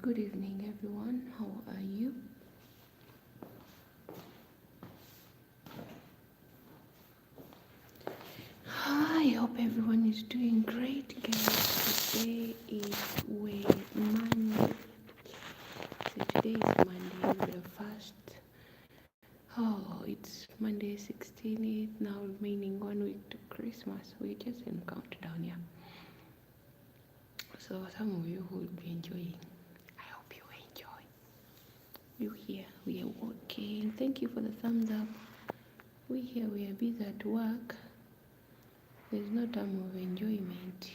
Good evening, everyone. How are you? I hope everyone is doing great, guys. Today is Monday. So today is Monday, the first. Oh, it's Monday 16th. Now remaining 1 week to Christmas. We're just in countdown, yeah. So some of you will be enjoying. I hope you enjoy. You here? We are working. Thank you for the thumbs up. We here. We are busy at work. There's no time of enjoyment.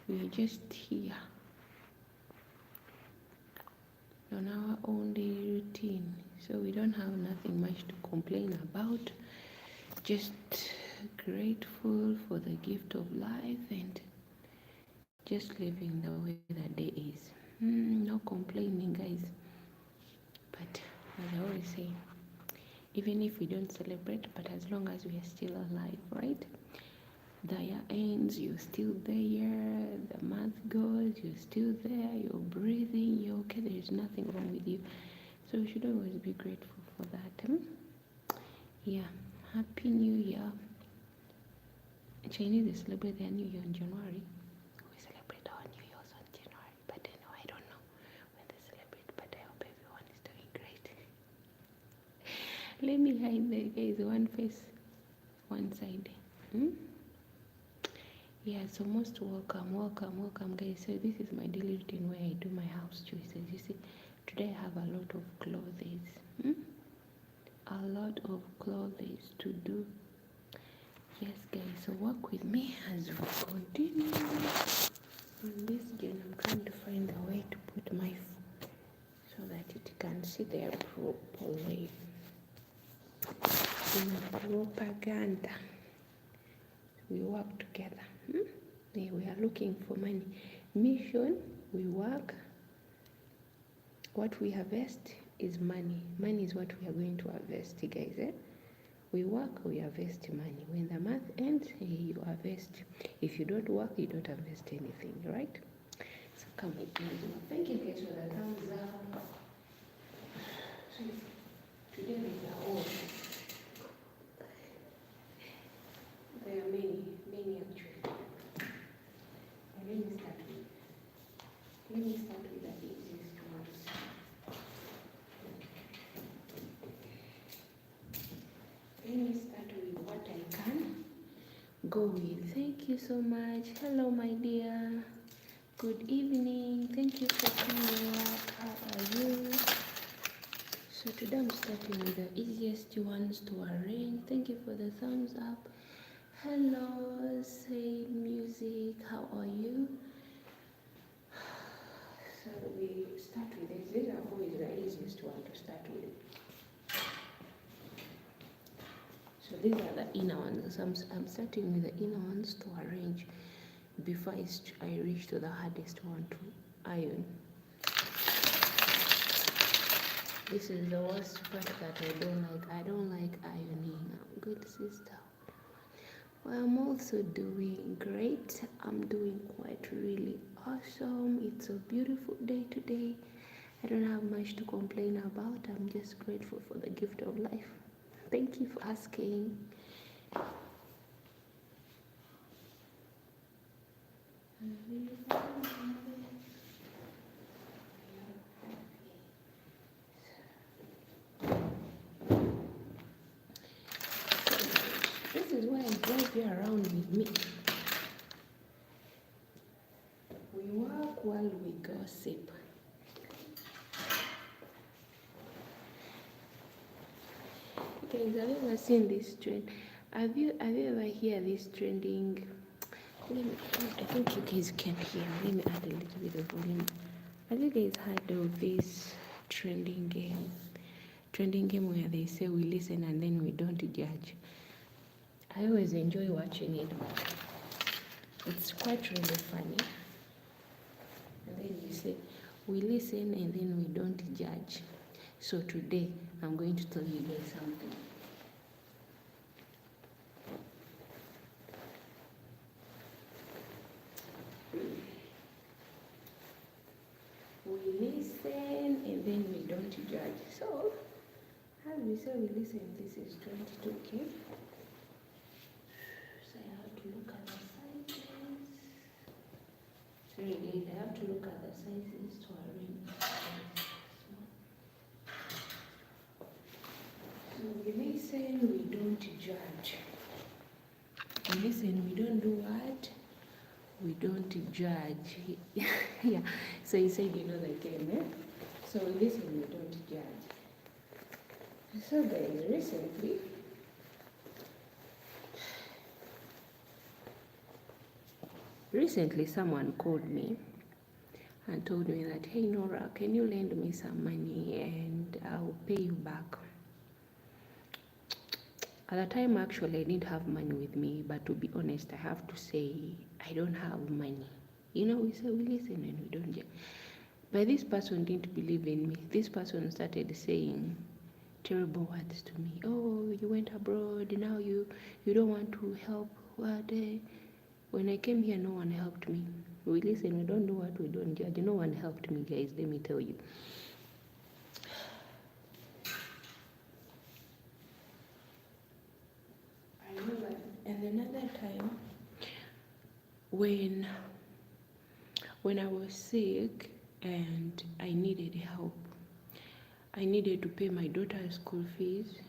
We are just here on our own daily routine, so we don't have nothing much to complain about. Just grateful for the gift of life and just living the way the day is. No complaining, guys. But as I always say, even if we don't celebrate, but as long as we are still alive, right? The year ends, you're still there. The month goes, you're still there. You're breathing, you're okay. There's nothing wrong with you. So we should always be grateful for that. Yeah. Happy New Year. Chinese, they celebrate their New Year in January. We celebrate our New Year's on January. But anyway, I don't know when they celebrate, but I hope everyone is doing great. Let me hide the guys, one face, one side. Yeah, so most welcome guys. So this is my daily routine where I do my house choices. You see, today I have a lot of clothes. A lot of clothes to do. Yes guys, so work with me as we continue. On this journey, I'm trying to find a way to put my phone so that it can sit there properly. In a propaganda, we work together. We are looking for money. Mission, we work. What we harvest is money. Money is what we are going to harvest, guys. We work, we harvest money. When the month ends, you harvest. If you don't work, you don't harvest anything, right? So come with me. Thank you guys for the thumbs up. So today is our own. There are many actually. Let me start with the easiest ones. Let me start with what I can go with. Thank you so much. Hello, my dear. Good evening. Thank you for coming up. How are you? So today I'm starting with the easiest ones to arrange. Thank you for the thumbs up. Hello, say music. How are you? So we start with this. These are always the easiest one to start with. So these are the inner ones. So I'm starting with the inner ones to arrange before I reach to the hardest one to iron. This is the worst part that I don't like. I don't like ironing. Good sister. Well, I'm also doing great. I'm doing quite really awesome. It's a beautiful day today. I don't have much to complain about. I'm just grateful for the gift of life. Thank you for asking. This is why I drive you around with me. We work while we gossip. Guys, have you ever seen this trend? Have you ever heard this trending? I think you guys can hear. Let me add a little bit of volume. Have you guys heard of this trending trending game where they say we listen and then we don't judge. I always enjoy watching it, but it's quite really funny. And then you say we listen and then we don't judge. So today I'm going to tell you guys something. We listen and then we don't judge. So, as we say, we listen. This is 22K. So I have to look at the sizes. It's really late. I have to look at the sizes to arrange. So we listen, we don't judge. We listen, we don't do what? We don't judge. Yeah. So he said, you know the game, eh? So we listen, we don't judge. So guys, recently someone called me and told me that, hey Nora, can you lend me some money and I'll pay you back. At the time, actually, I didn't have money with me, but to be honest, I have to say I don't have money. You know, we say we listen and we don't judge. But this person didn't believe in me. This person started saying terrible words to me. Oh, you went abroad, now you don't want to help. What? When I came here, no one helped me. We listen, we don't do what, we don't judge. No one helped me, guys, let me tell you. I remember, and another time, when I was sick and I needed help, I needed to pay my daughter's school fees.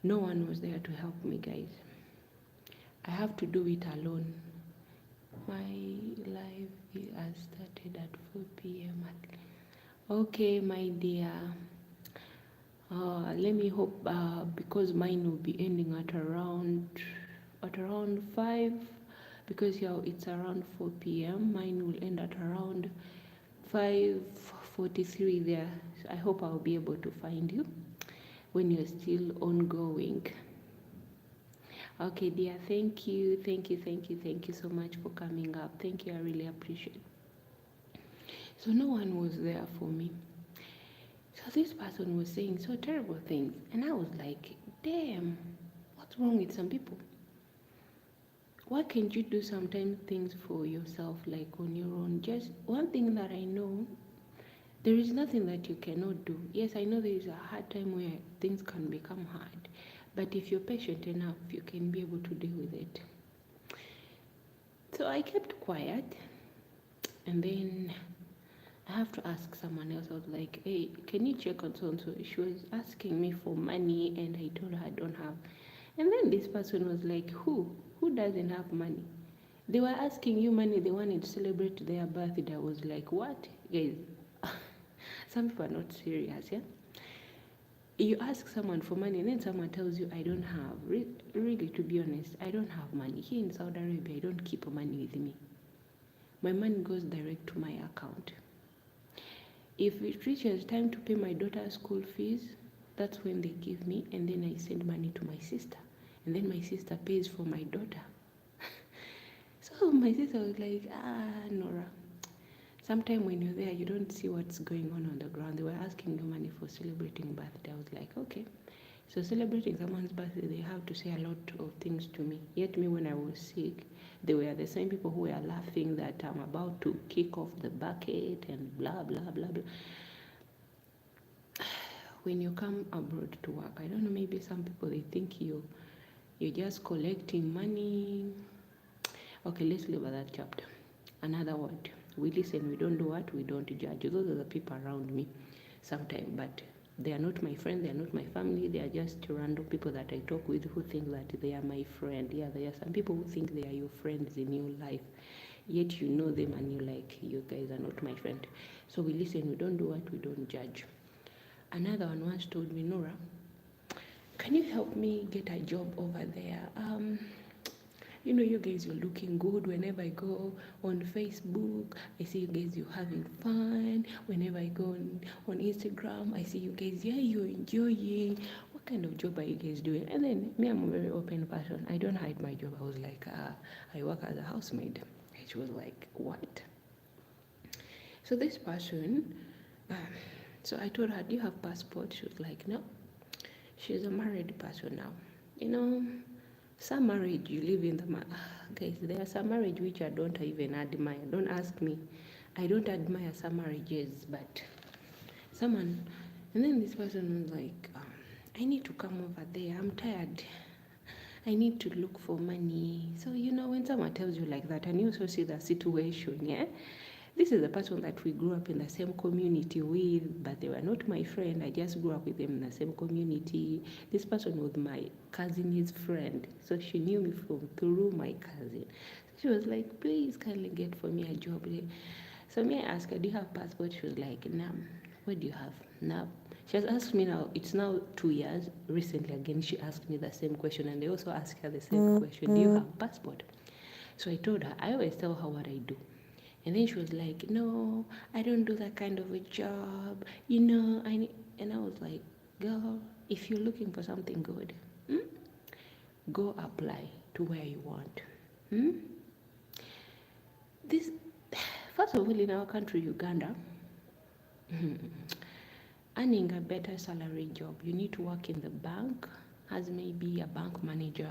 No one was there to help me, guys. I have to do it alone. My life has started at 4 p.m. Okay, my dear. Let me hope, because mine will be ending at around 5, because yeah, it's around 4 p.m. Mine will end at around 5:43 there. So I hope I'll be able to find you when you're still ongoing. Okay, dear, thank you so much for coming up. Thank you, I really appreciate it. So no one was there for me. So this person was saying so terrible things, and I was like, damn, what's wrong with some people? Why can't you do sometimes things for yourself, like on your own? Just one thing that I know, there is nothing that you cannot do. Yes, I know there is a hard time where things can become hard, but if you're patient enough, you can be able to deal with it. So I kept quiet, and then I have to ask someone else. I was like, hey, can you check on so and so? She was asking me for money, and I told her I don't have. And then this person was like, who doesn't have money? They were asking you money, they wanted to celebrate their birthday. I was like, what? Guys, some people are not serious, yeah? You ask someone for money and then someone tells you, I don't have. Really, to be honest, I don't have money. Here in Saudi Arabia, I don't keep money with me. My money goes direct to my account. If it reaches time to pay my daughter's school fees, that's when they give me, and then I send money to my sister. And then my sister pays for my daughter. So my sister was like, Nora, sometime when you're there, you don't see what's going on the ground. They were asking you money for celebrating birthday. I was like, okay. So celebrating someone's birthday, they have to say a lot of things to me. Yet me, when I was sick, they were the same people who were laughing that I'm about to kick off the bucket and blah, blah, blah, blah. When you come abroad to work, I don't know, maybe some people, they think you're just collecting money. Okay, let's leave that chapter. Another word. We listen, we don't do what? We don't judge. Those are the people around me sometimes, but they are not my friends, they are not my family, they are just random people that I talk with who think that they are my friend. Yeah, there are some people who think they are your friends in your life, yet you know them and you're like, you guys are not my friend. So we listen, we don't do what? We don't judge. Another one once told me, Nora, can you help me get a job over there? You guys, you're looking good. Whenever I go on Facebook, I see you guys, you're having fun. Whenever I go on Instagram, I see you guys, yeah, you're enjoying. What kind of job are you guys doing? And then me, I'm a very open person. I don't hide my job. I was like, I work as a housemaid. And she was like, what? So this person, so I told her, do you have passport? She was like, no. She's a married person now. Some marriage, you live in the guys, there are some marriage which I don't even admire. Don't ask me. I don't admire some marriages, but someone, and then this person was like, I need to come over there. I'm tired. I need to look for money. So, when someone tells you like that, and you also see the situation, yeah? This is a person that we grew up in the same community with, but they were not my friend. I just grew up with them in the same community. This person was my cousin's friend, so she knew me through my cousin. So she was like, please kindly get for me a job. So me, I asked her, do you have passport? She was like, no. What do you have? No. She has asked me now, it's now 2 years. Recently again, she asked me the same question, and I also asked her the same question, do you have passport? So I told her, I always tell her what I do. And then she was like, no, I don't do that kind of a job. And I was like, girl, if you're looking for something good, go apply to where you want. This, first of all, in our country, Uganda, earning a better salary job, you need to work in the bank as maybe a bank manager.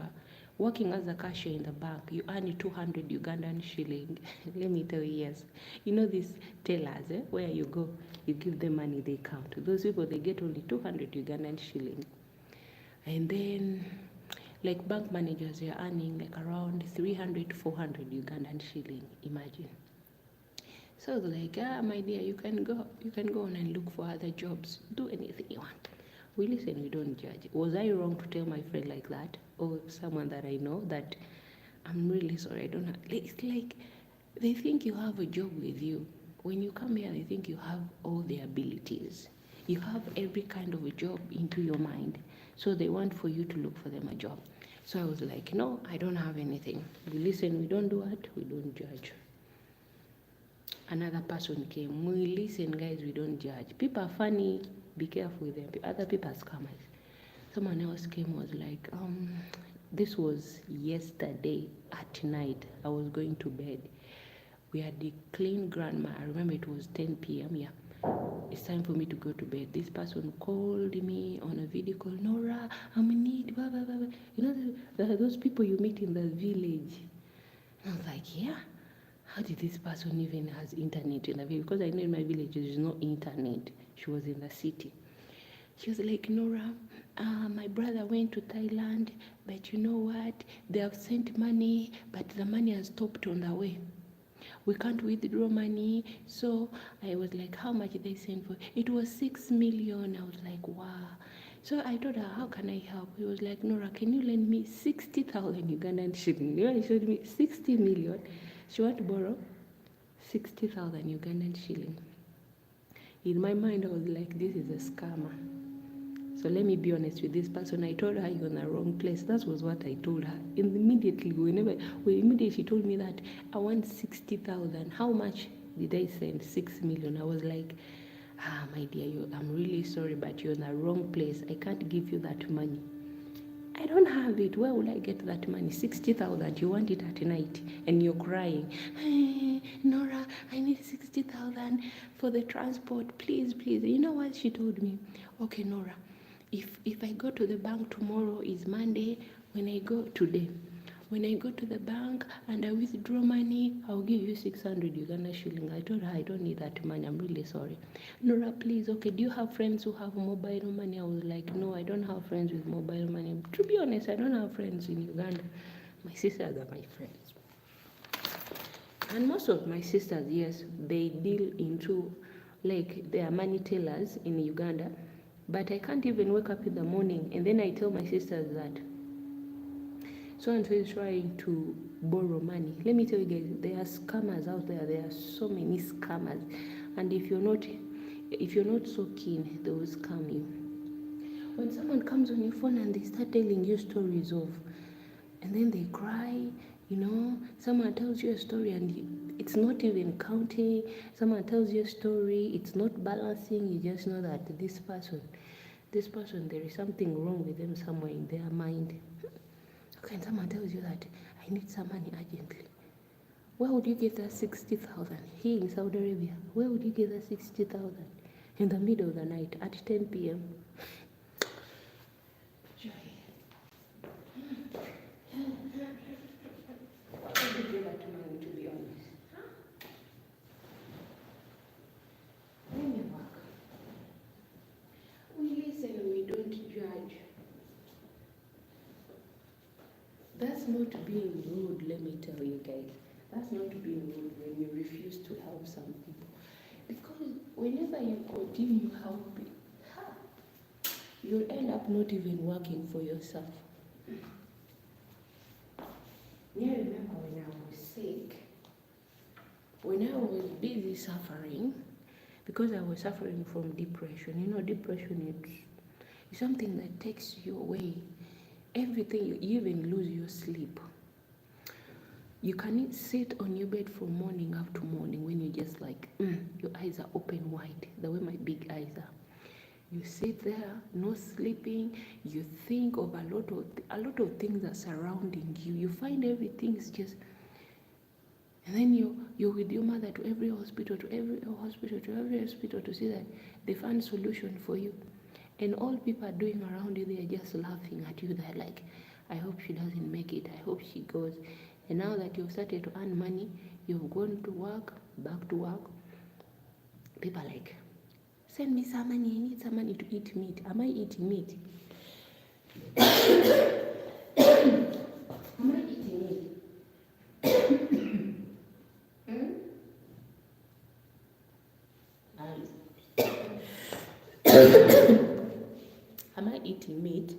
Working as a cashier in the bank, you earn 200 Ugandan shilling. Let me tell you, yes. These tellers, where you go, you give them money, they count. Those people, they get only 200 Ugandan shilling. And then, like bank managers, they're earning like around 300 to 400 Ugandan shilling, imagine. So I was like, my dear, you can go on and look for other jobs. Do anything you want. We listen, we don't judge. Was I wrong to tell my friend like that? Or someone that I know that I'm really sorry, I don't have, it's like they think you have a job with you. When you come here, they think you have all the abilities. You have every kind of a job into your mind. So they want for you to look for them a job. So I was like, no, I don't have anything. We listen, we don't do what? We don't judge. Another person came. We listen, guys, we don't judge. People are funny, be careful with them. Other people are scammers. Someone else came, was like, this was yesterday at night. I was going to bed. We had declared grandma. I remember it was 10 p.m. Yeah. It's time for me to go to bed. This person called me on a video call. Nora, I'm in need. Blah, blah, blah. Those people you meet in the village. And I was like, yeah. How did this person even has internet in the village? Because I know in my village there's no internet. She was in the city. She was like, Nora, my brother went to Thailand, but you know what? They have sent money, but the money has stopped on the way. We can't withdraw money. So I was like, how much did they send for? It was 6 million. I was like, wow. So I told her, how can I help? He was like, Nora, can you lend me 60,000 Ugandan shilling? He showed me 60 million. She want to borrow 60,000 Ugandan shilling. In my mind, I was like, this is a scammer. So let me be honest with this person. I told her you're in the wrong place. That was what I told her. Immediately she told me that I want 60,000. How much did I send? 6 million. I was like, my dear, I'm really sorry, but you're in the wrong place. I can't give you that money. I don't have it. Where will I get that money? 60,000. You want it at night and you're crying. Hey, Nora, I need 60,000 for the transport. Please, please. You know what she told me? Okay, Nora, if I go to the bank tomorrow is Monday, when I go to the bank and I withdraw money, I'll give you 600 Uganda shilling. I told her I don't need that money. I'm really sorry. Nora, please, okay, do you have friends who have mobile money? I was like, no, I don't have friends with mobile money. To be honest, I don't have friends in Uganda. My sisters are my friends. And most of my sisters, yes, they deal into, like, they are money tellers in Uganda. But I can't even wake up in the morning and then I tell my sisters that so-and-so is trying to borrow money. Let me tell you guys, there are scammers out there. There are so many scammers. And if you're not so keen, they will scam you. When someone comes on your phone and they start telling you stories of, and then they cry, You know, someone tells you a story and it's not even counting. Someone tells you a story, it's not balancing. You just know that this person, there is something wrong with them somewhere in their mind. Okay, and someone tells you that I need some money urgently. Where would you get that 60,000? Here in Saudi Arabia, where would you get that 60,000? In the middle of the night at 10 p.m. Joy. I would give that money, to be honest. Let me work. We listen, we don't judge. That's not being rude, let me tell you guys. That's not being rude when you refuse to help some people. Because whenever you continue helping, you'll end up not even working for yourself. I remember when I was sick, when I was busy suffering, because I was suffering from depression. You know, depression is something that takes you away. Everything, you even lose your sleep. You can sit on your bed from morning up to morning when you're just like, your eyes are open wide, the way my big eyes are. You sit there, no sleeping. You think of a lot of things are surrounding you. You find everything's just, and then you're with your mother to every hospital, to see that they find solution for you. And all people are doing around you, they are just laughing at you. They're like, I hope she doesn't make it. I hope she goes. And now that you've started to earn money, you've gone to work, back to work. People are like, send me some money. I need some money to eat meat. Am I eating meat? Am I eating meat? Am I eating meat?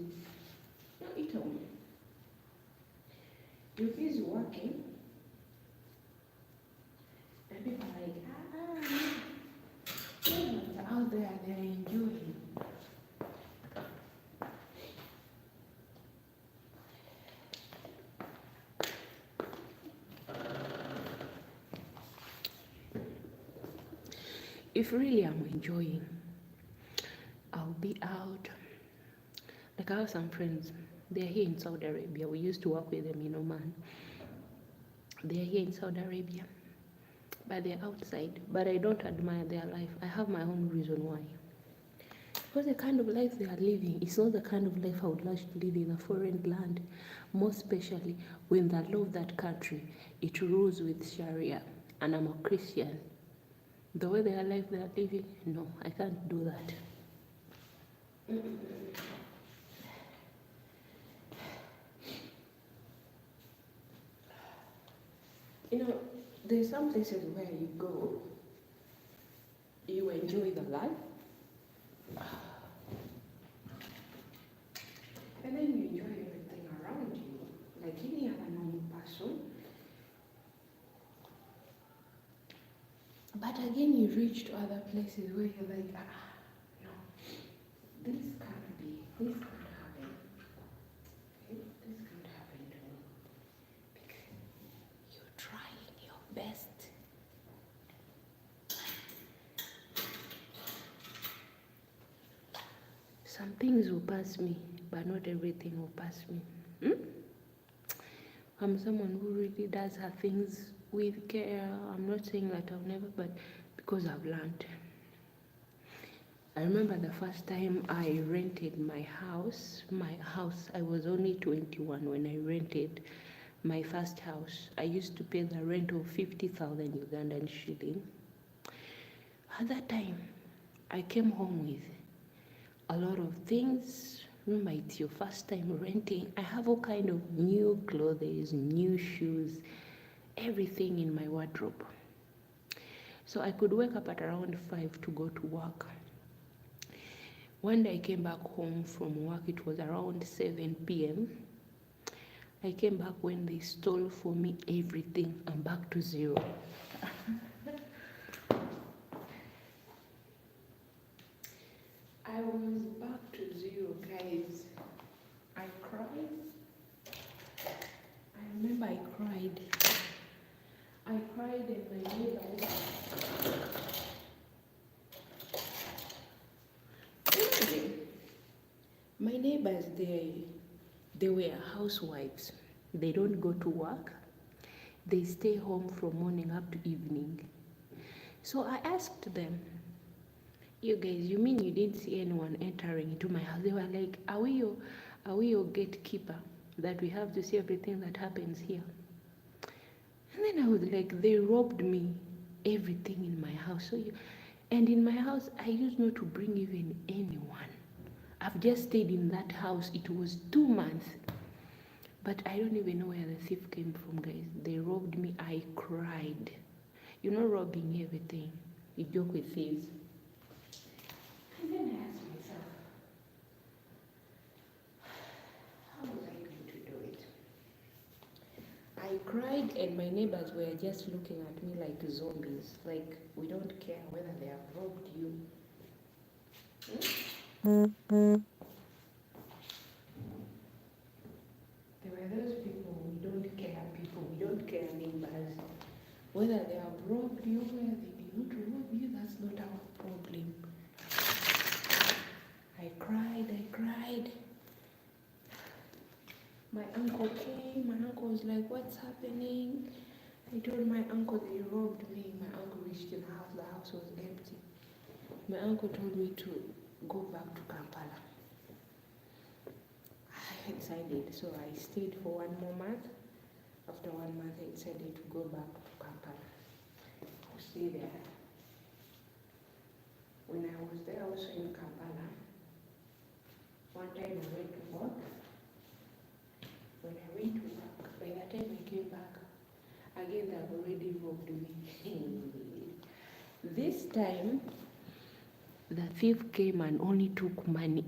No, eat on. You're busy working. And people are like, out there, they're enjoying. If really I'm enjoying, I'll be out. Like I have some friends, they're here in Saudi Arabia. We used to work with them in Oman. They're here in Saudi Arabia, but they're outside. But I don't admire their life. I have my own reason why. Because the kind of life they are living is not the kind of life I would like to live in a foreign land, most especially when the law of that country, it rules with Sharia, and I'm a Christian. The way their life they are living, no, I can't do that. You know, there's some places where you go, you enjoy the life, and then you enjoy everything around you, like any other normal person. But again, you reach to other places where you're like, no, this can't be, this can't happen. Okay? This can't happen to me. Because you're trying your best. Some things will pass me, but not everything will pass me. I'm someone who really does her things with care. I'm not saying that I'll never, but because I've learned. I remember the first time I rented my house, I was only 21 when I rented my first house. I used to pay the rent of 50,000 Ugandan shilling. At that time, I came home with a lot of things. Remember, it's your first time renting. I have all kind of new clothes, new shoes, everything in my wardrobe. So I could wake up at around 5 to go to work. One day I came back home from work, it was around 7 p.m. I came back when they stole for me everything. I'm back to zero. I was back to zero, guys. I cried. I remember I cried. cried. I cried and my neighbors. Imagine, my neighbors, they were housewives. They don't go to work. They stay home from morning up to evening. So I asked them, you guys, you mean you didn't see anyone entering into my house? They were like, are we your gatekeeper, that we have to see everything that happens here? And then I was like, they robbed me everything in my house. And in my house, I used not to bring even anyone. I've just stayed in that house. It was 2 months. But I don't even know where the thief came from, guys. They robbed me. I cried. You know, robbing everything. You joke with thieves. And then I asked myself, how was I going to do it? I cried and my neighbors were just looking at me like zombies. Like, we don't care whether they have robbed you. There were those people, we don't care neighbors. Whether they have robbed you, whether they did not rob you, that's not our problem. I cried. My uncle came. My uncle was like, what's happening? I told my uncle they robbed me. My uncle reached the house was empty. My uncle told me to go back to Kampala. I decided, so I stayed for 1 more month. After 1 month, I decided to go back to Kampala. I stayed there. When I was there also in Kampala, one time I went to work. When I went to work, by the time I came back, again they have already robbed me. This time, the thief came and only took money.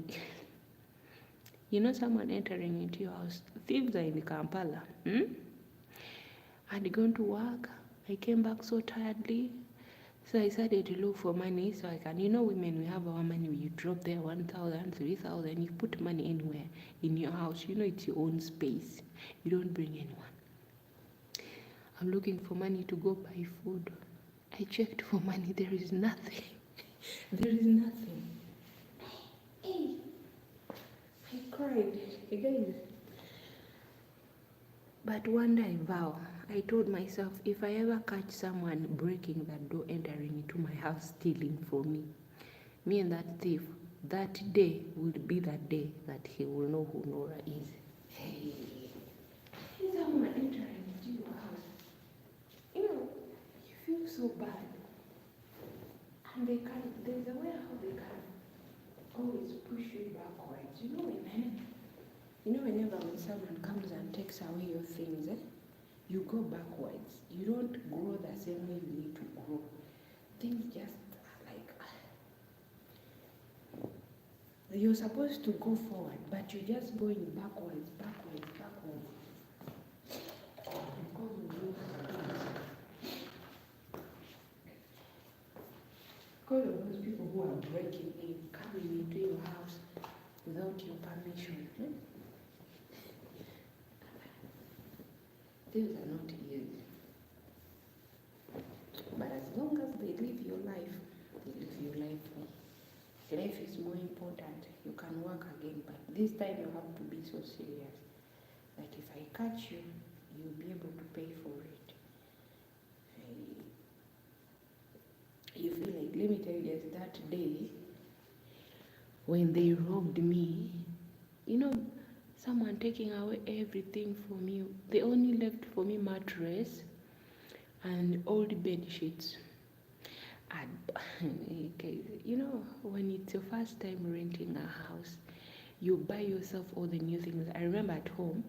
You know, someone entering into your house. Thieves are in Kampala. I'd gone to work. I came back so tiredly. So I started to look for money so I can, you know, women, we have our money. You drop there 1,000, 3,000. You put money anywhere in your house. You know, it's your own space. You don't bring anyone. I'm looking for money to go buy food. I checked for money. There is nothing. There is nothing. Hey, I cried. Hey guys. But one day I vow, I told myself, if I ever catch someone breaking that door, entering into my house, stealing from me and that thief, that day will be that day that he will know who Norah is. Hey, someone entering into your house, you know, you feel so bad. And there's a way how they can always push you backwards. Whenever when someone comes and takes away your things, you go backwards. You don't grow the same way you need to grow. Things just like, you're supposed to go forward, but you're just going backwards. Because of those people who are breaking in, coming into your house without your permission. Things are not easy. But as long as they live your life, Life is more important. You can work again, but this time you have to be so serious that if I catch you, you'll be able to pay for it. You feel like, let me tell you guys, that day when they robbed me, someone taking away everything from you. They only left for me mattress and old bed sheets. And when it's your first time renting a house, you buy yourself all the new things. I remember at home,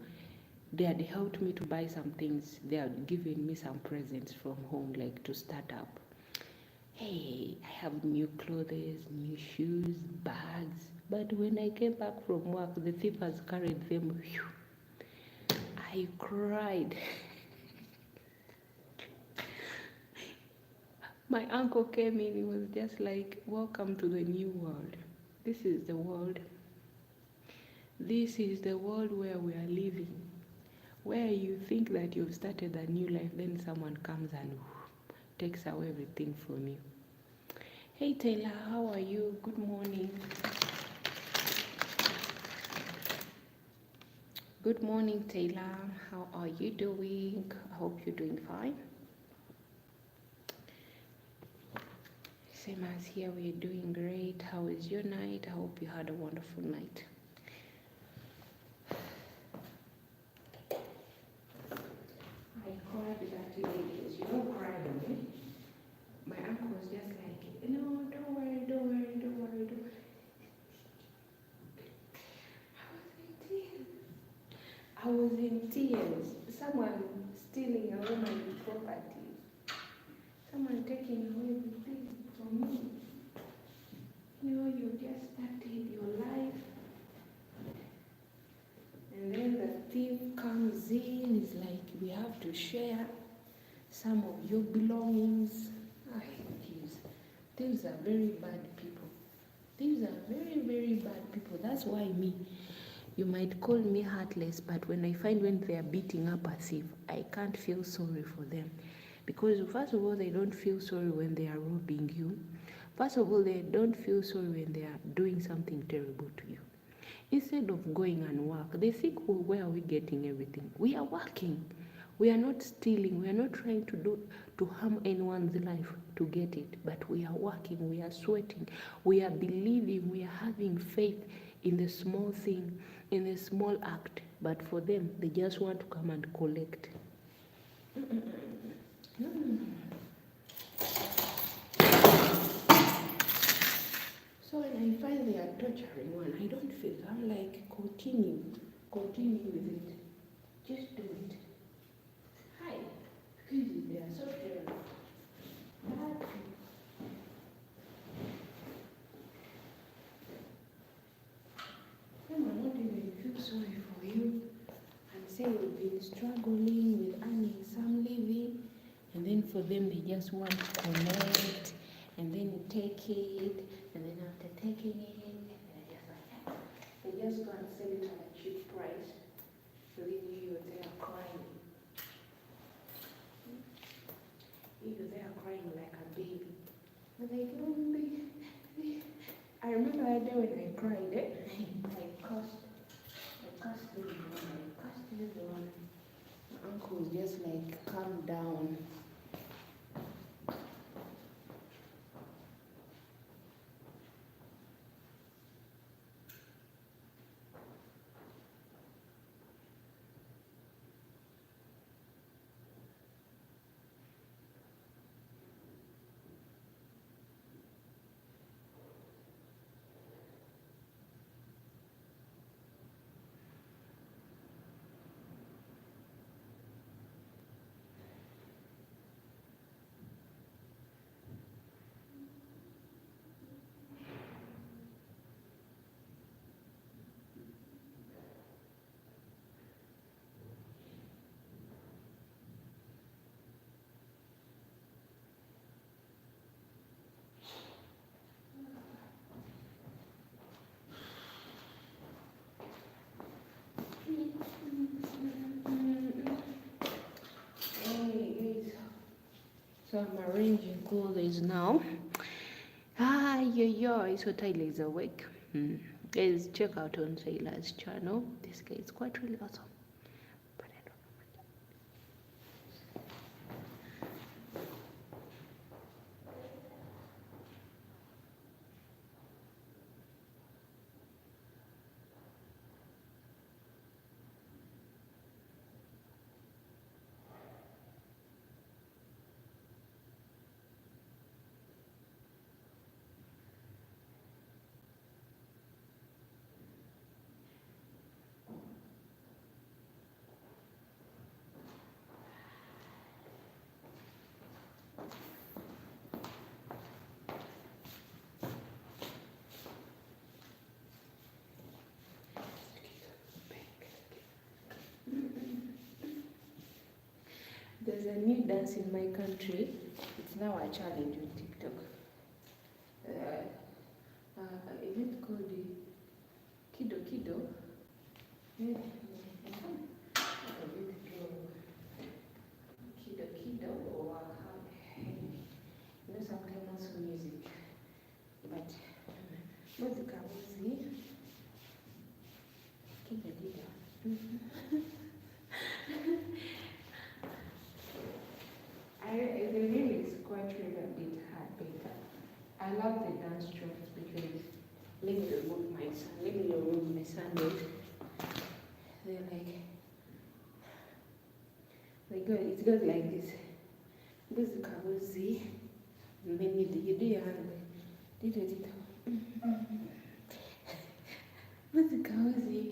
they had helped me to buy some things. They had given me some presents from home, like to start up. Hey, I have new clothes, new shoes, bags. But when I came back from work, the thief has carried them. I cried. My uncle came in, he was just like, welcome to the new world. This is the world. This is the world where we are living. where you think that you've started a new life, then someone comes and takes away everything from you. Hey Taylor, how are you? Good morning. Good morning, Taylor. How are you doing? I hope you're doing fine. Same as here, we're doing great. How is your night? I hope you had a wonderful night. I cried that day because you don't cry on me. My uncle was just like, no, don't worry, don't worry, don't worry, don't worry. I was in tears. Someone stealing away my property. Someone taking away everything from me. You know, you just started your life. And then the thief comes in, it's like we have to share some of your belongings. Thieves are very bad people. Thieves are very, very bad people. That's why me, you might call me heartless, but when I find when they are beating up a thief, I can't feel sorry for them. Because first of all, they don't feel sorry when they are robbing you. First of all, they don't feel sorry when they are doing something terrible to you. Instead of going and work, they think, well, where are we getting everything? We are working. We are not stealing. We are not trying to harm anyone's life to get it. But we are working. We are sweating. We are believing. We are having faith in the small thing, in the small act. But for them, they just want to come and collect. No. So when I find they are torturing one, I don't feel, I'm like, continue with it. Just do it. Hi. Excuse me, they are so terrible. Them are not even feel sorry for you and say you've been struggling with earning some living, and then for them they just want to connect, and then you take it, and then after taking it, they just go and sell it at a cheap price, leaving you there crying. You're there crying like a baby. And like, oh, I remember that day when I cried, I cursed everyone. My uncle was just like, calm down. So I'm arranging clothes now. So Tyler is awake. Guys, check out on Taylor's channel. This guy is quite really awesome. But I don't know. There's a new dance in my country. It's now a challenge on TikTok. Is it called Kido Kido? Yeah. Namukose the lyrics quite read a bit hard, but I love the dance tracks because let me remove my sandals. They're like it goes like this. Namukose, and then you do your hand. Namukose.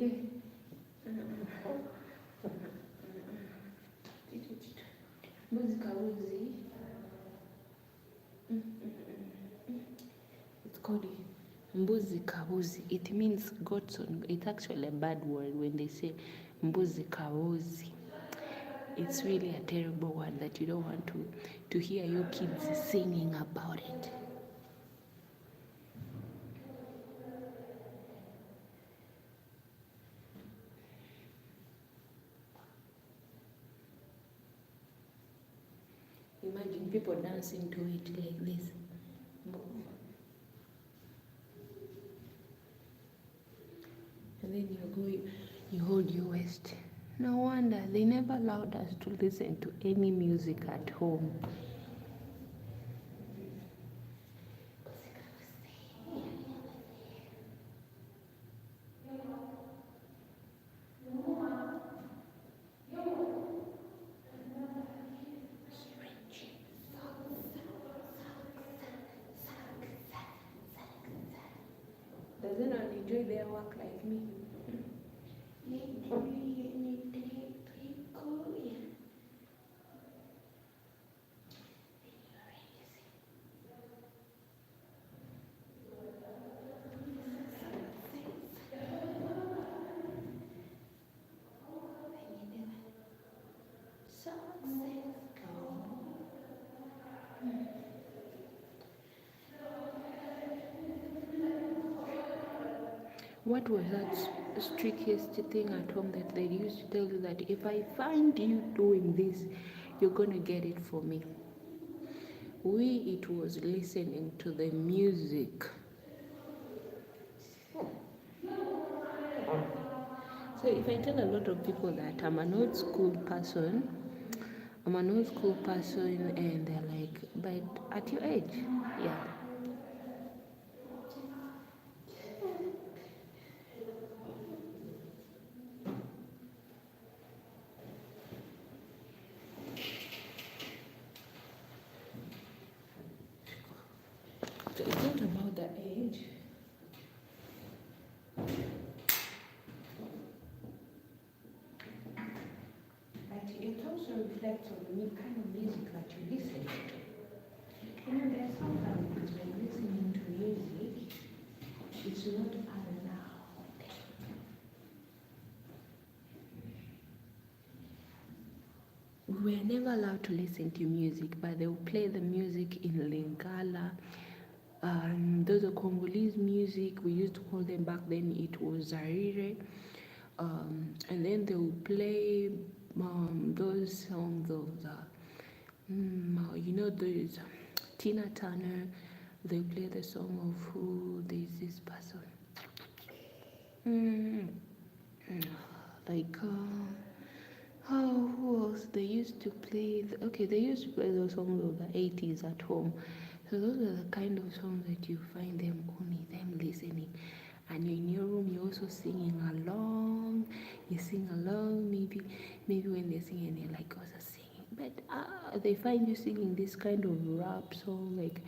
Namukose. It's called Mbuzi Kabuzi. It means goats on. It's actually a bad word when they say Mbuzi Kabuzi. It's really a terrible word that you don't want to hear your kids singing about it. Imagine people dancing to it like this. And then you hold your waist. No wonder they never allowed us to listen to any music at home. Does anyone enjoy their work like me? What was that strictest thing at home that they used to tell you that if I find you doing this, you're going to get it for me? It was listening to the music. So if I tell a lot of people that I'm an old school person, and they're like, but at your age, yeah. So it's not about the age. But it also reflects on the kind of music that you listen to. You know, there are sometimes when listening to music, it's not allowed. We were never allowed to listen to music, but they will play the music in Lingala. Those are Congolese music. We used to call them back then. It was Zarire. And then they will play those songs of there's Tina Turner. They play the song of who there's this person. Who else? They used to play. They used to play those songs of the 80s at home. So those are the kind of songs that you find them only them listening. And you're in your room, you're also singing along. You sing along, maybe when they're singing, you're like also singing. But they find you singing this kind of rap song, like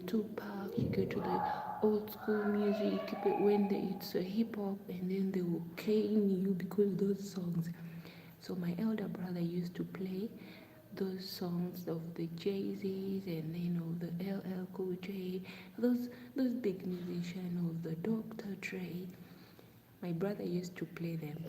Tupac. You go to the old school music. You keep it when it's a hip hop, and then they will cane you because those songs. So my elder brother used to play those songs of the Jay-Z's and then of the LL Cool J, those big musicians of the Dr. Dre. My brother used to play them.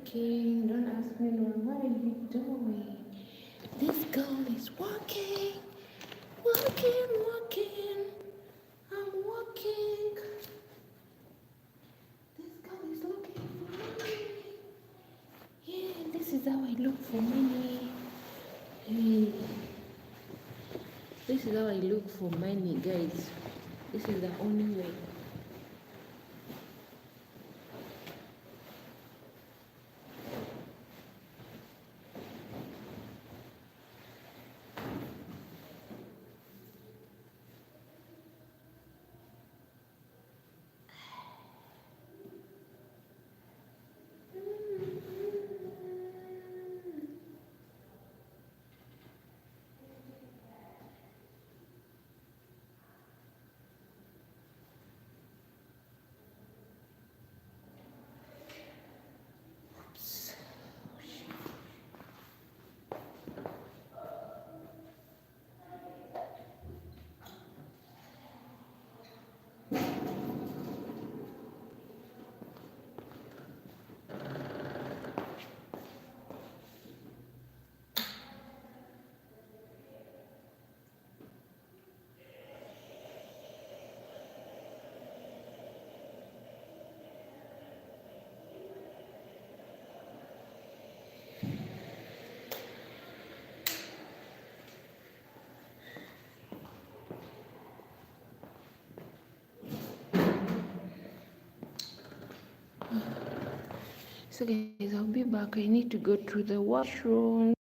walking. Don't ask me, Nora, what are you doing? This girl is walking, walking, walking. I'm walking. This girl is looking for money. Yeah, this is how I look for money. Hey, this is how I look for money, guys. This is the only way. So guys, I'll be back. I need to go to the washroom.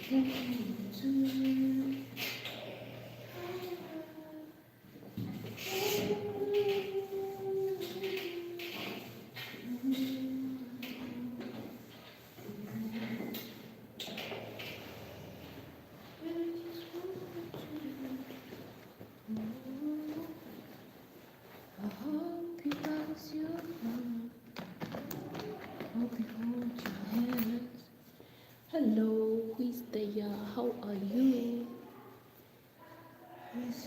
hope you pass your phone. Hope you hold your hands. Hello, who is there? How are you? Yes.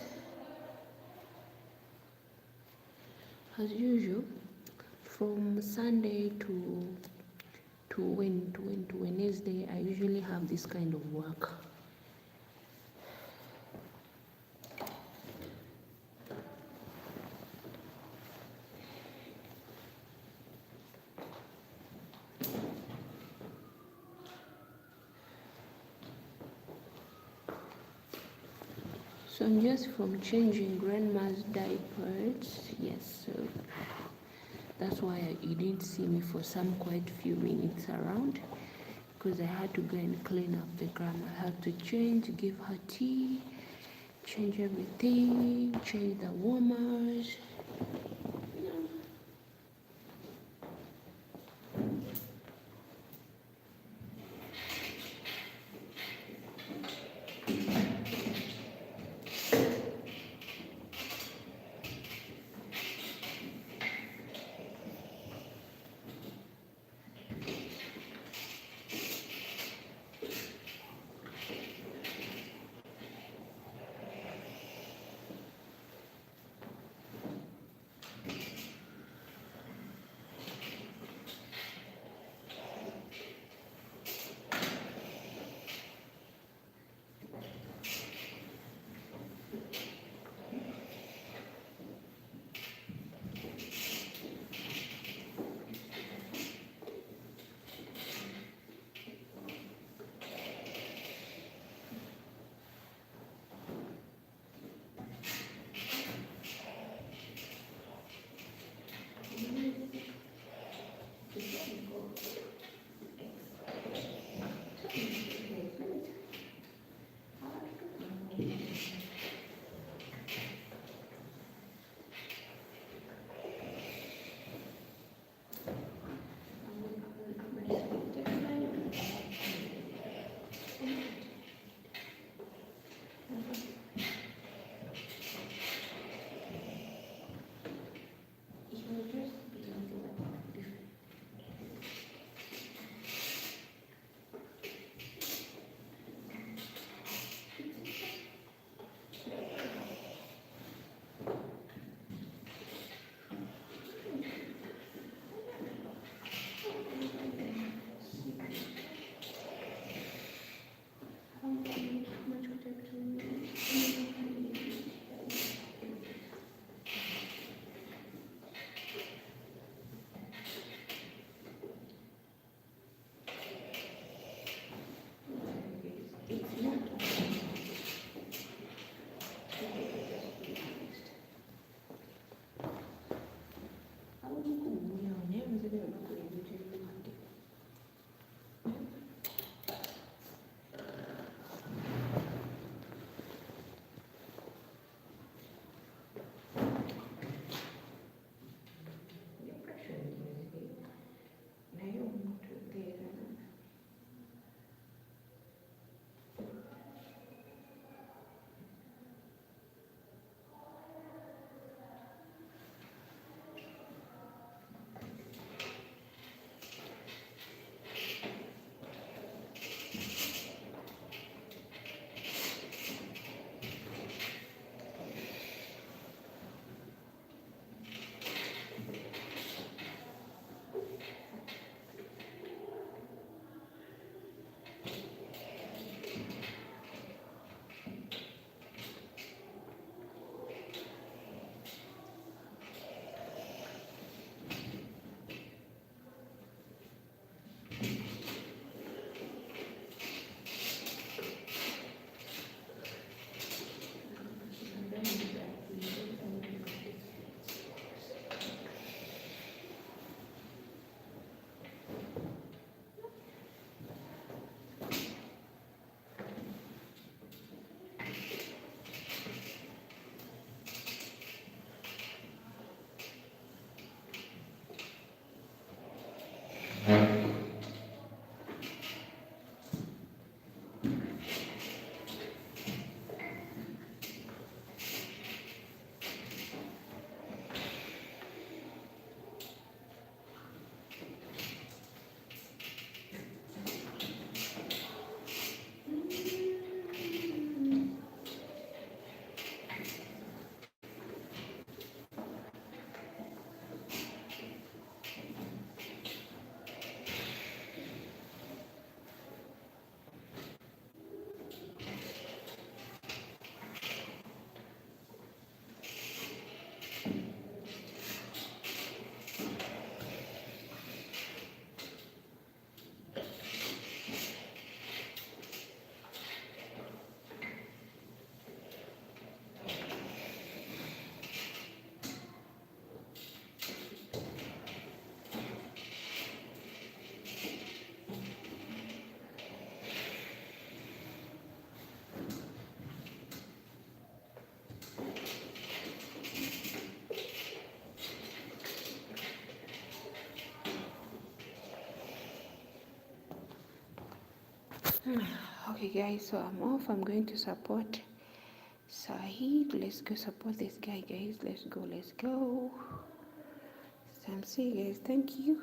As usual, from Sunday to Wednesday, I usually have this kind of work. So I'm just from changing grandma's diapers. Yes, so that's why you didn't see me for some quite few minutes around, because I had to go and clean up the grandma. I had to change, give her tea, change everything, change the warmers. Okay guys, so I'm off. I'm going to support Sahid. Let's go support this guy, guys. Let's go. See you guys. Thank you.